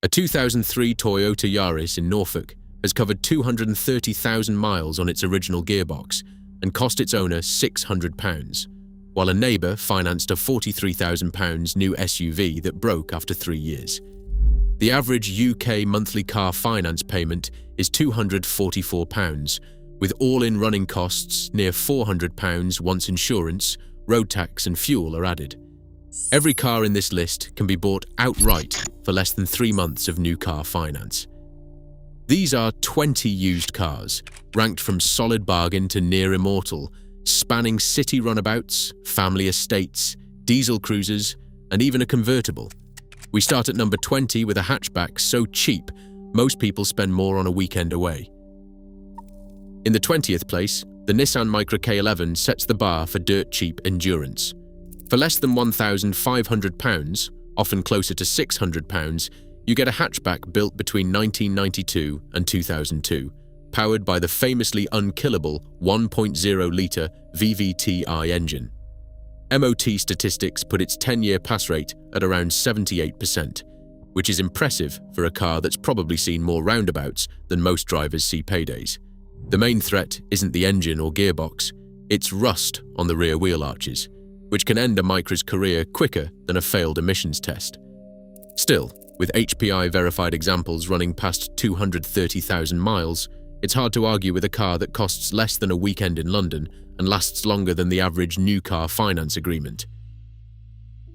A 2003 Toyota Yaris in Norfolk has covered 230,000 miles on its original gearbox and cost its owner £600, while a neighbour financed a £43,000 new SUV that broke after 3 years. The average UK monthly car finance payment is £244, with all-in running costs near £400 once insurance, road tax and fuel are added. Every car in this list can be bought outright for less than 3 months of new car finance. These are 20 used cars, ranked from solid bargain to near immortal, spanning city runabouts, family estates, diesel cruisers, and even a convertible. We start at number 20 with a hatchback so cheap, most people spend more on a weekend away. In the 20th place, the Nissan Micra K11 sets the bar for dirt cheap endurance. For less than £1,500, often closer to £600, you get a hatchback built between 1992 and 2002, powered by the famously unkillable 1.0-litre VVT-i engine. MOT statistics put its 10-year pass rate at around 78%, which is impressive for a car that's probably seen more roundabouts than most drivers see paydays. The main threat isn't the engine or gearbox, it's rust on the rear wheel arches, which can end a Micra's career quicker than a failed emissions test. Still, with HPI-verified examples running past 230,000 miles, it's hard to argue with a car that costs less than a weekend in London and lasts longer than the average new car finance agreement.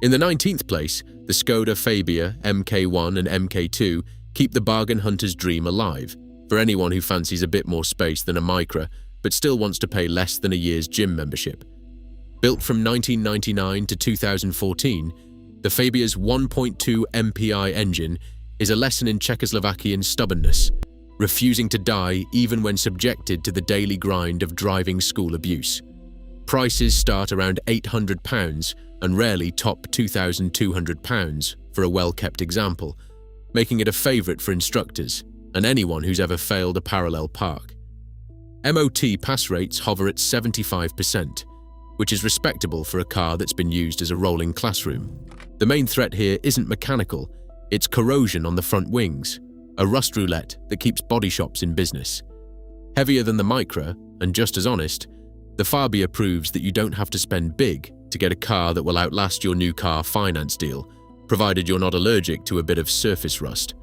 In the 19th place, the Skoda Fabia MK1 and MK2 keep the bargain hunter's dream alive for anyone who fancies a bit more space than a Micra but still wants to pay less than a year's gym membership. Built from 1999 to 2014, the Fabia's 1.2 MPI engine is a lesson in Czechoslovakian stubbornness, refusing to die even when subjected to the daily grind of driving school abuse. Prices start around £800 and rarely top £2,200 for a well-kept example, making it a favourite for instructors and anyone who's ever failed a parallel park. MOT pass rates hover at 75%, which is respectable for a car that's been used as a rolling classroom. The main threat here isn't mechanical, it's corrosion on the front wings, a rust roulette that keeps body shops in business. Heavier than the Micra, and just as honest, the Fabia proves that you don't have to spend big to get a car that will outlast your new car finance deal, provided you're not allergic to a bit of surface rust.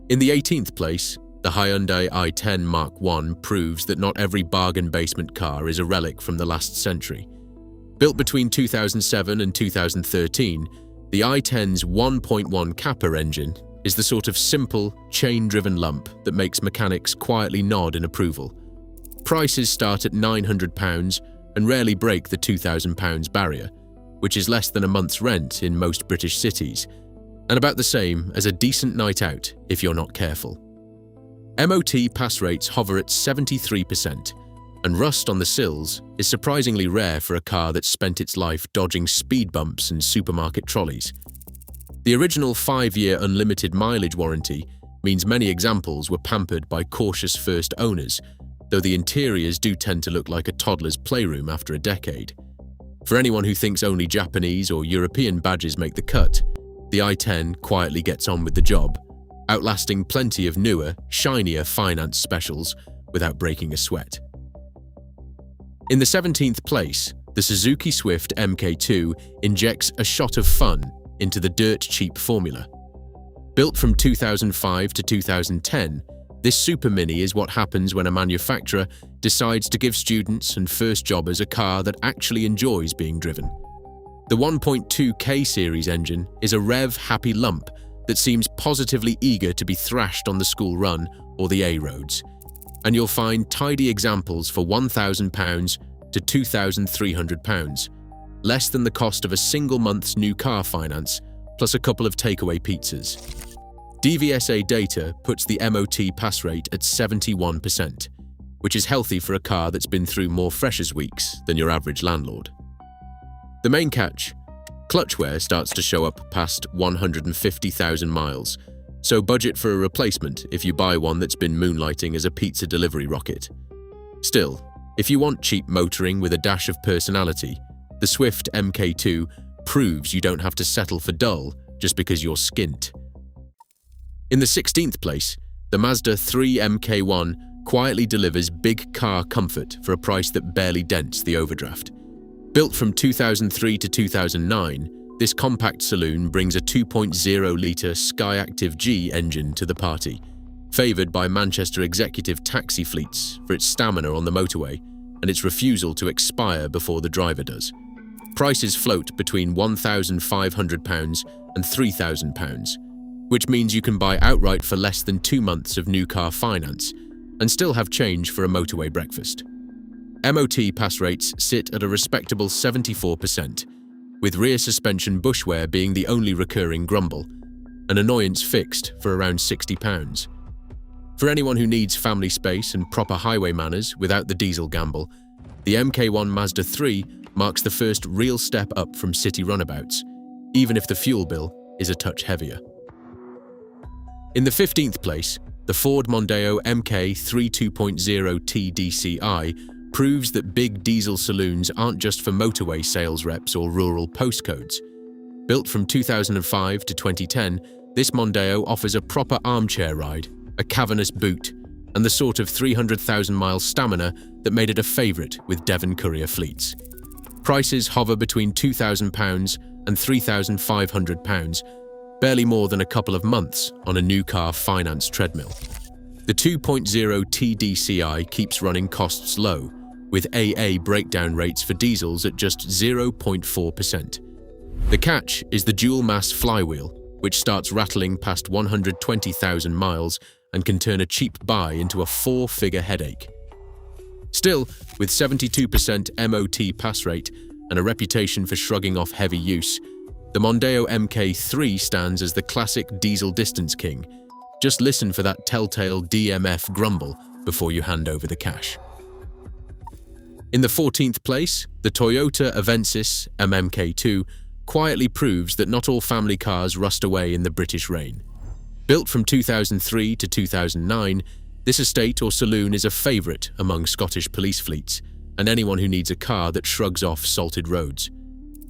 In the 18th place, the Hyundai i10 Mark I proves that not every bargain basement car is a relic from the last century. Built between 2007 and 2013, the i10's 1.1 Kappa engine is the sort of simple, chain-driven lump that makes mechanics quietly nod in approval. Prices start at £900 and rarely break the £2,000 barrier, which is less than a month's rent in most British cities, and about the same as a decent night out if you're not careful. MOT pass rates hover at 73%, and rust on the sills is surprisingly rare for a car that's spent its life dodging speed bumps and supermarket trolleys. The original 5-year unlimited mileage warranty means many examples were pampered by cautious first owners, though the interiors do tend to look like a toddler's playroom after a decade. For anyone who thinks only Japanese or European badges make the cut, the i10 quietly gets on with the job, outlasting plenty of newer, shinier finance specials without breaking a sweat. In the 17th place, the Suzuki Swift MK2 injects a shot of fun into the dirt-cheap formula. Built from 2005 to 2010, this super mini is what happens when a manufacturer decides to give students and first jobbers a car that actually enjoys being driven. The 1.2K series engine is a rev-happy lump that seems positively eager to be thrashed on the school run or the A roads, and you'll find tidy examples for £1,000 to £2,300, less than the cost of a single month's new car finance, plus a couple of takeaway pizzas. DVSA data puts the MOT pass rate at 71%, which is healthy for a car that's been through more freshers weeks than your average landlord. The main catch: clutch wear starts to show up past 150,000 miles, so budget for a replacement if you buy one that's been moonlighting as a pizza delivery rocket. Still, if you want cheap motoring with a dash of personality, the Swift MK2 proves you don't have to settle for dull just because you're skint. In the 16th place, the Mazda 3 MK1 quietly delivers big car comfort for a price that barely dents the overdraft. Built from 2003 to 2009, this compact saloon brings a 2.0-litre Skyactiv G engine to the party, favoured by Manchester executive taxi fleets for its stamina on the motorway and its refusal to expire before the driver does. Prices float between £1,500 and £3,000, which means you can buy outright for less than 2 months of new car finance and still have change for a motorway breakfast. MOT pass rates sit at a respectable 74%, with rear suspension bushwear being the only recurring grumble, an annoyance fixed for around £60. For anyone who needs family space and proper highway manners without the diesel gamble, the MK1 Mazda 3 marks the first real step up from city runabouts, even if the fuel bill is a touch heavier. In the 15th place, the Ford Mondeo MK3 2.0 TDCi proves that big diesel saloons aren't just for motorway sales reps or rural postcodes. Built from 2005 to 2010, this Mondeo offers a proper armchair ride, a cavernous boot, and the sort of 300,000-mile stamina that made it a favourite with Devon courier fleets. Prices hover between £2,000 and £3,500, barely more than a couple of months on a new car finance treadmill. The 2.0 TDCi keeps running costs low, with AA breakdown rates for diesels at just 0.4%. The catch is the dual-mass flywheel, which starts rattling past 120,000 miles and can turn a cheap buy into a 4-figure headache. Still, with 72% MOT pass rate and a reputation for shrugging off heavy use, the Mondeo MK3 stands as the classic diesel distance king. Just listen for that telltale DMF grumble before you hand over the cash. In the 14th place, the Toyota Avensis MMK2 quietly proves that not all family cars rust away in the British rain. Built from 2003 to 2009, this estate or saloon is a favourite among Scottish police fleets and anyone who needs a car that shrugs off salted roads.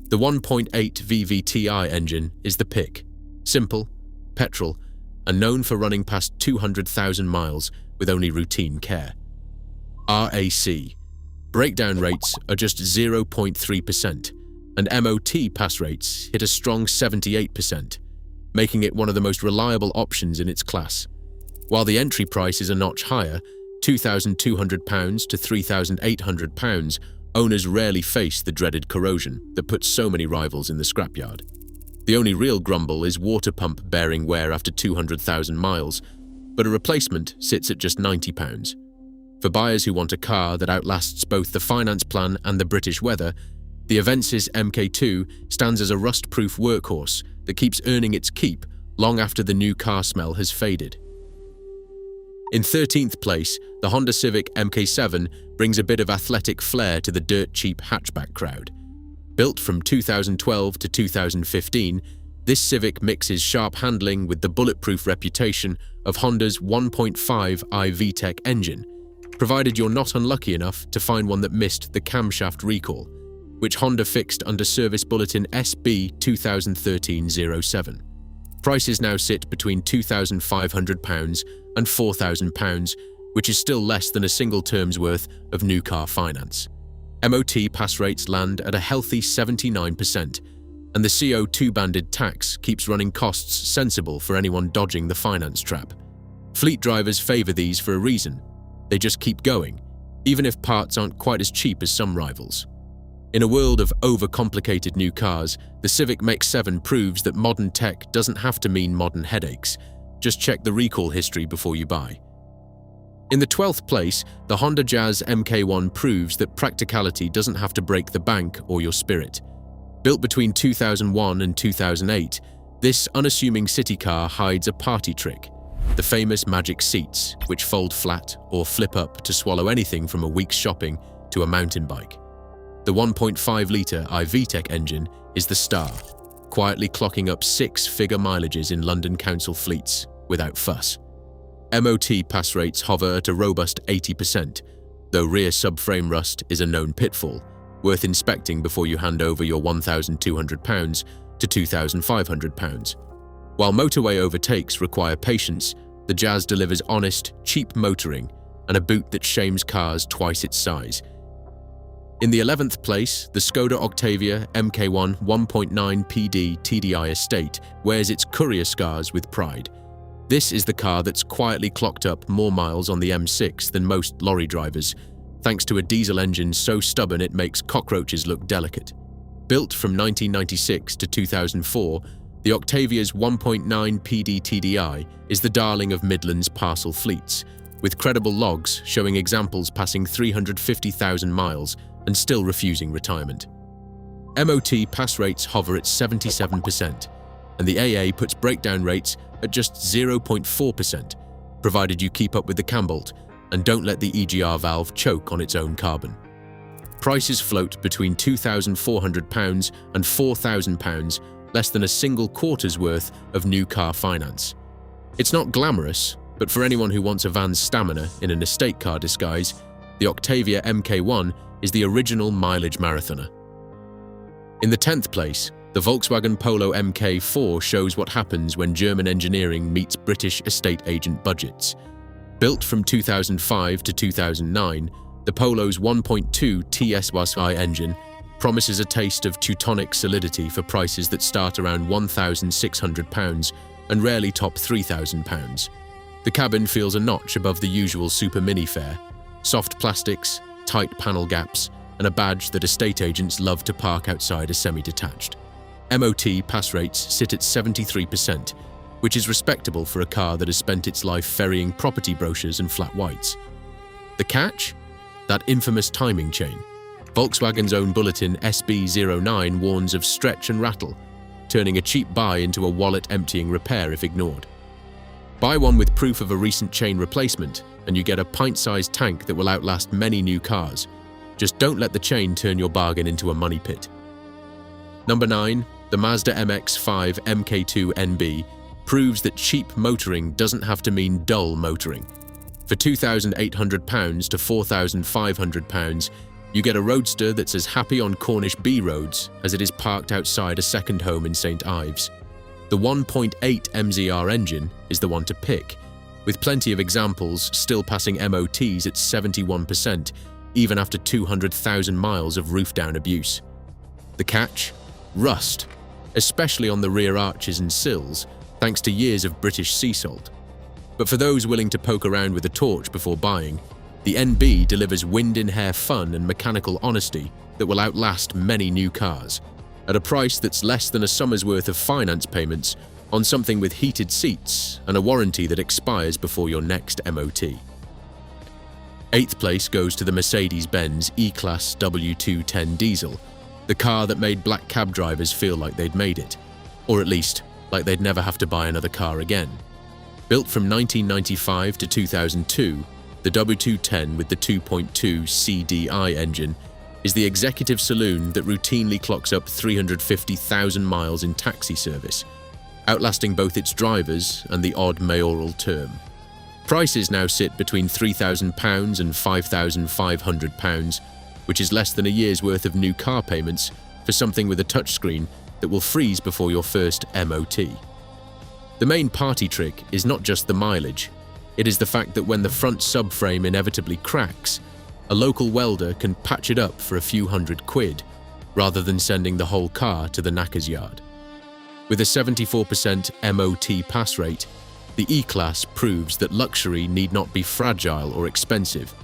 The 1.8 VVTi engine is the pick, simple, petrol, and known for running past 200,000 miles with only routine care. RAC. Breakdown rates are just 0.3%, and MOT pass rates hit a strong 78%, making it one of the most reliable options in its class. While the entry price is a notch higher, £2,200 to £3,800, owners rarely face the dreaded corrosion that puts so many rivals in the scrapyard. The only real grumble is water pump bearing wear after 200,000 miles, but a replacement sits at just £90. For buyers who want a car that outlasts both the finance plan and the British weather, the Avensis MK2 stands as a rust-proof workhorse that keeps earning its keep long after the new car smell has faded. In 13th place, the Honda Civic MK7 brings a bit of athletic flair to the dirt-cheap hatchback crowd. Built from 2012 to 2015, this Civic mixes sharp handling with the bulletproof reputation of Honda's 1.5i VTEC engine, provided you're not unlucky enough to find one that missed the camshaft recall, which Honda fixed under Service Bulletin SB 2013-07. Prices now sit between £2,500 and £4,000, which is still less than a single term's worth of new car finance. MOT pass rates land at a healthy 79%, and the CO2-banded tax keeps running costs sensible for anyone dodging the finance trap. Fleet drivers favour these for a reason. They just keep going, even if parts aren't quite as cheap as some rivals. In a world of overcomplicated new cars, the Civic MX-7 proves that modern tech doesn't have to mean modern headaches. Just check the recall history before you buy. In the 12th place, the Honda Jazz MK1 proves that practicality doesn't have to break the bank or your spirit. Built between 2001 and 2008, this unassuming city car hides a party trick: the famous magic seats, which fold flat or flip up to swallow anything from a week's shopping to a mountain bike. The 1.5-litre iVTEC engine is the star, quietly clocking up 6-figure mileages in London council fleets without fuss. MOT pass rates hover at a robust 80%, though rear subframe rust is a known pitfall, worth inspecting before you hand over your £1,200 to £2,500. While motorway overtakes require patience, the Jazz delivers honest, cheap motoring and a boot that shames cars twice its size. In the 11th place, the Skoda Octavia MK1 1.9 PD TDI Estate wears its courier scars with pride. This is the car that's quietly clocked up more miles on the M6 than most lorry drivers, thanks to a diesel engine so stubborn it makes cockroaches look delicate. Built from 1996 to 2004, the Octavia's 1.9 PD TDI is the darling of Midland's parcel fleets, with credible logs showing examples passing 350,000 miles and still refusing retirement. MOT pass rates hover at 77%, and the AA puts breakdown rates at just 0.4%, provided you keep up with the cam bolt and don't let the EGR valve choke on its own carbon. Prices float between £2,400 and £4,000, less than a single quarter's worth of new car finance. It's not glamorous, but for anyone who wants a van's stamina in an estate car disguise, the Octavia MK1 is the original mileage marathoner. In the 10th place, the Volkswagen Polo MK4 shows what happens when German engineering meets British estate agent budgets. Built from 2005 to 2009, the Polo's 1.2 TSI engine promises a taste of Teutonic solidity for prices that start around £1,600 and rarely top £3,000. The cabin feels a notch above the usual Super Mini fare, soft plastics, tight panel gaps, and a badge that estate agents love to park outside a semi-detached. MOT pass rates sit at 73%, which is respectable for a car that has spent its life ferrying property brochures and flat whites. The catch? That infamous timing chain. Volkswagen's own bulletin SB09 warns of stretch and rattle, turning a cheap buy into a wallet-emptying repair if ignored. Buy one with proof of a recent chain replacement, and you get a pint-sized tank that will outlast many new cars. Just don't let the chain turn your bargain into a money pit. Number 9. The Mazda MX-5 MK2 NB proves that cheap motoring doesn't have to mean dull motoring. For £2,800 to £4,500, you get a roadster that's as happy on Cornish B roads as it is parked outside a second home in St Ives. The 1.8 MZR engine is the one to pick, with plenty of examples still passing MOTs at 71%, even after 200,000 miles of roof-down abuse. The catch? Rust, especially on the rear arches and sills, thanks to years of British sea salt. But for those willing to poke around with a torch before buying, the NB delivers wind-in-hair fun and mechanical honesty that will outlast many new cars, at a price that's less than a summer's worth of finance payments on something with heated seats and a warranty that expires before your next MOT. 8th place goes to the Mercedes-Benz E-Class W210 diesel, the car that made black cab drivers feel like they'd made it, or at least like they'd never have to buy another car again. Built from 1995 to 2002, the W210 with the 2.2 CDI engine is the executive saloon that routinely clocks up 350,000 miles in taxi service, outlasting both its drivers and the odd mayoral term. Prices now sit between £3,000 and £5,500, which is less than a year's worth of new car payments for something with a touchscreen that will freeze before your first MOT. The main party trick is not just the mileage, it is the fact that when the front subframe inevitably cracks, a local welder can patch it up for a few £100, rather than sending the whole car to the knacker's yard. With a 74% MOT pass rate, the E-Class proves that luxury need not be fragile or expensive.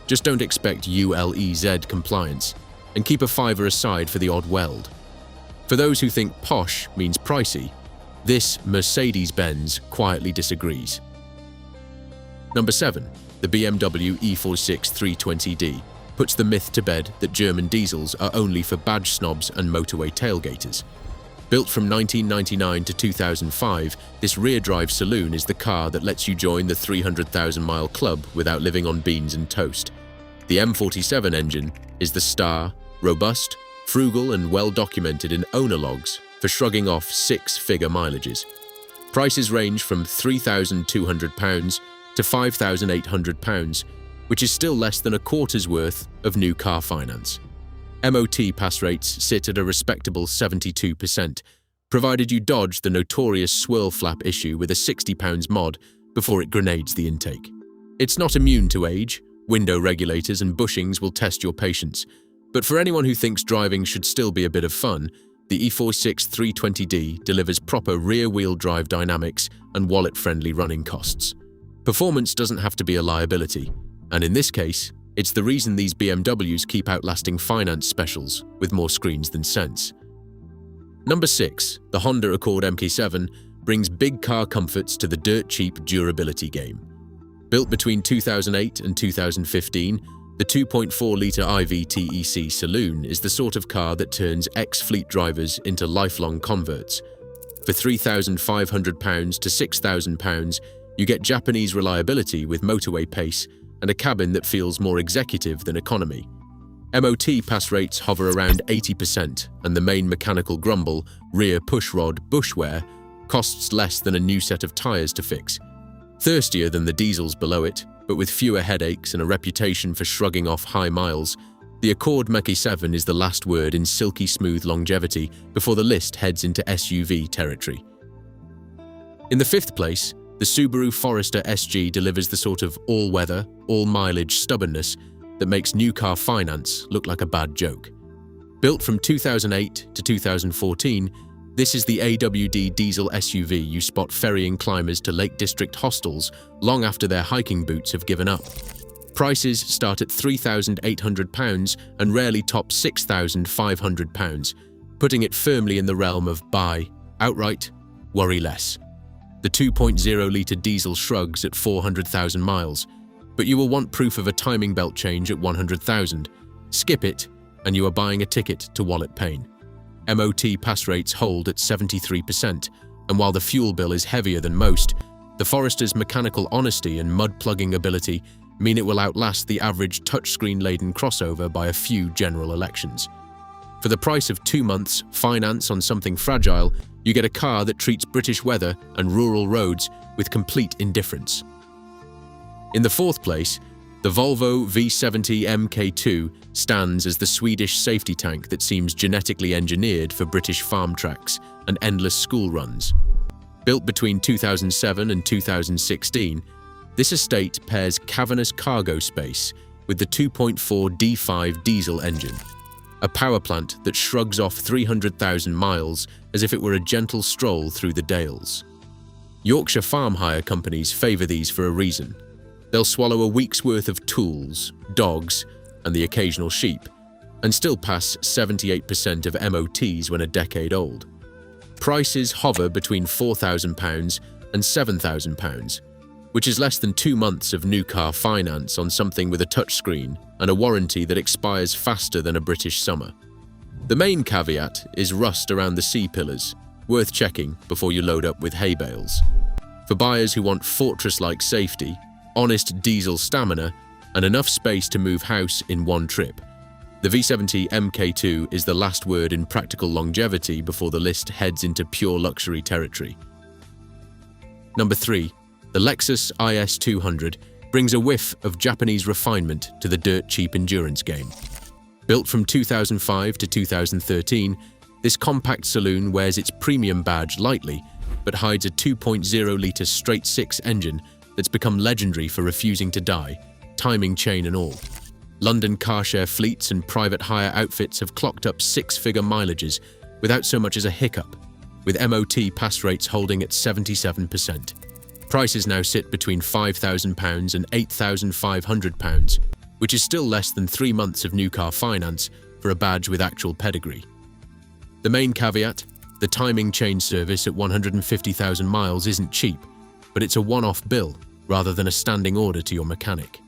Just don't expect ULEZ compliance, and keep a fiver aside for the odd weld. For those who think posh means pricey, this Mercedes-Benz quietly disagrees. Number 7. The BMW E46 320d puts the myth to bed that German diesels are only for badge snobs and motorway tailgaters. Built from 1999 to 2005, this rear-drive saloon is the car that lets you join the 300,000-mile club without living on beans and toast. The M47 engine is the star, robust, frugal and well-documented in owner logs for shrugging off six-figure mileages. Prices range from £3,200 to £5,800, which is still less than a quarter's worth of new car finance. MOT pass rates sit at a respectable 72%, provided you dodge the notorious swirl flap issue with a £60 mod before it grenades the intake. It's not immune to age. Window regulators and bushings will test your patience, but for anyone who thinks driving should still be a bit of fun, the E46 320D delivers proper rear-wheel drive dynamics and wallet-friendly running costs. Performance doesn't have to be a liability, and in this case, it's the reason these BMWs keep outlasting finance specials with more screens than sense. Number 6, the Honda Accord MK7 brings big car comforts to the dirt-cheap durability game. Built between 2008 and 2015, the 2.4-litre IVTEC Saloon is the sort of car that turns ex-fleet drivers into lifelong converts. For £3,500 to £6,000, you get Japanese reliability with motorway pace and a cabin that feels more executive than economy. MOT pass rates hover around 80%, and the main mechanical grumble, rear pushrod bushwear, costs less than a new set of tyres to fix. Thirstier than the diesels below it, but with fewer headaches and a reputation for shrugging off high miles, the Accord MK7 is the last word in silky smooth longevity before the list heads into SUV territory. In the 5th place, the Subaru Forester SG delivers the sort of all-weather, all-mileage stubbornness that makes new car finance look like a bad joke. Built from 2008 to 2014, this is the AWD diesel SUV you spot ferrying climbers to Lake District hostels long after their hiking boots have given up. Prices start at £3,800 and rarely top £6,500, putting it firmly in the realm of buy, outright, worry less. The 2.0-litre diesel shrugs at 400,000 miles, but you will want proof of a timing belt change at 100,000. Skip it, and you are buying a ticket to wallet pain. MOT pass rates hold at 73%, and while the fuel bill is heavier than most, the Forester's mechanical honesty and mud-plugging ability mean it will outlast the average touchscreen-laden crossover by a few general elections. For the price of 2 months' finance on something fragile, you get a car that treats British weather and rural roads with complete indifference. In the 4th place, the Volvo V70 MK2 stands as the Swedish safety tank that seems genetically engineered for British farm tracks and endless school runs. Built between 2007 and 2016, this estate pairs cavernous cargo space with the 2.4 D5 diesel engine, a power plant that shrugs off 300,000 miles as if it were a gentle stroll through the dales. Yorkshire farm hire companies favour these for a reason. They'll swallow a week's worth of tools, dogs, and the occasional sheep, and still pass 78% of MOTs when a decade old. Prices hover between £4,000 and £7,000, which is less than 2 months of new car finance on something with a touchscreen and a warranty that expires faster than a British summer. The main caveat is rust around the C-pillars, worth checking before you load up with hay bales. For buyers who want fortress-like safety, honest diesel stamina, and enough space to move house in one trip, the V70 MK2 is the last word in practical longevity before the list heads into pure luxury territory. Number 3. The Lexus IS200 brings a whiff of Japanese refinement to the dirt-cheap endurance game. Built from 2005 to 2013, this compact saloon wears its premium badge lightly, but hides a 2.0-litre straight-six engine that's become legendary for refusing to die, timing chain and all. London car-share fleets and private hire outfits have clocked up 6-figure mileages without so much as a hiccup, with MOT pass rates holding at 77%. Prices now sit between £5,000 and £8,500, which is still less than 3 months of new car finance for a badge with actual pedigree. The main caveat, the timing chain service at 150,000 miles isn't cheap, but it's a one-off bill rather than a standing order to your mechanic.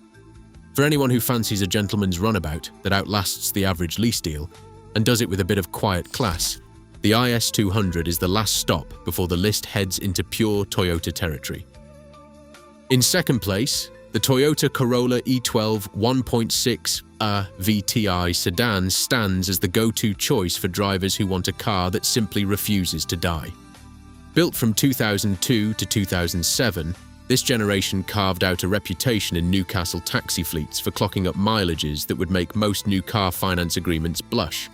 For anyone who fancies a gentleman's runabout that outlasts the average lease deal and does it with a bit of quiet class, the IS200 is the last stop before the list heads into pure Toyota territory. In 2nd place, the Toyota Corolla E12 1.6 VTI sedan stands as the go-to choice for drivers who want a car that simply refuses to die. Built from 2002 to 2007, this generation carved out a reputation in Newcastle taxi fleets for clocking up mileages that would make most new car finance agreements blush.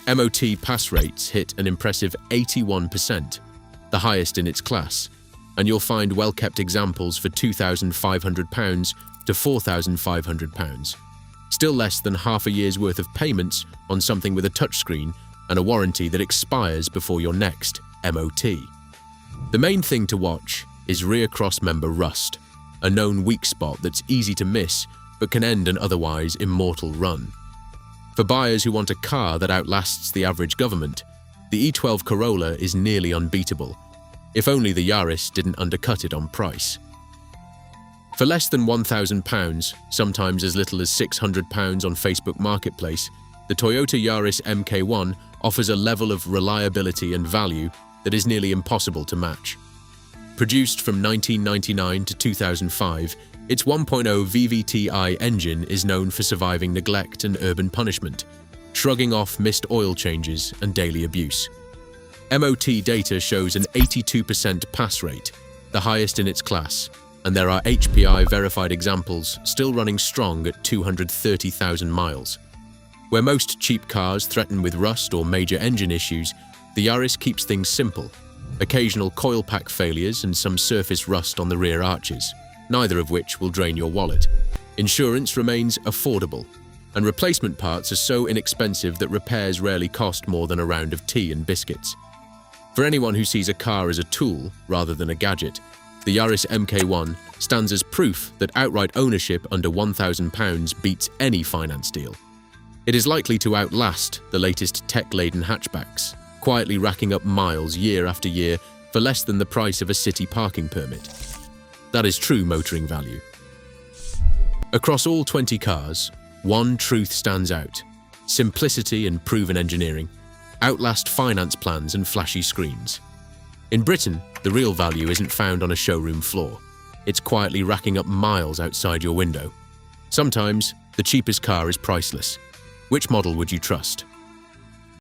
MOT pass rates hit an impressive 81%, the highest in its class, and you'll find well-kept examples for £2,500 to £4,500, still less than half a year's worth of payments on something with a touchscreen and a warranty that expires before your next MOT. The main thing to watch is rear cross-member rust, a known weak spot that's easy to miss but can end an otherwise immortal run. For buyers who want a car that outlasts the average government, the E12 Corolla is nearly unbeatable, if only the Yaris didn't undercut it on price. For less than £1,000, sometimes as little as £600 on Facebook Marketplace, the Toyota Yaris MK1 offers a level of reliability and value that is nearly impossible to match. Produced from 1999 to 2005, its 1.0 VVT-i engine is known for surviving neglect and urban punishment, shrugging off missed oil changes and daily abuse. MOT data shows an 82% pass rate, the highest in its class, and there are HPI-verified examples still running strong at 230,000 miles. Where most cheap cars threaten with rust or major engine issues, the Yaris keeps things simple. Occasional coil pack failures and some surface rust on the rear arches, neither of which will drain your wallet. Insurance remains affordable, and replacement parts are so inexpensive that repairs rarely cost more than a round of tea and biscuits. For anyone who sees a car as a tool rather than a gadget, the Yaris MK1 stands as proof that outright ownership under £1,000 beats any finance deal. It is likely to outlast the latest tech-laden hatchbacks, quietly racking up miles year after year for less than the price of a city parking permit. That is true motoring value. Across all 20 cars, one truth stands out: simplicity and proven engineering outlast finance plans and flashy screens. In Britain, the real value isn't found on a showroom floor. It's quietly racking up miles outside your window. Sometimes, the cheapest car is priceless. Which model would you trust?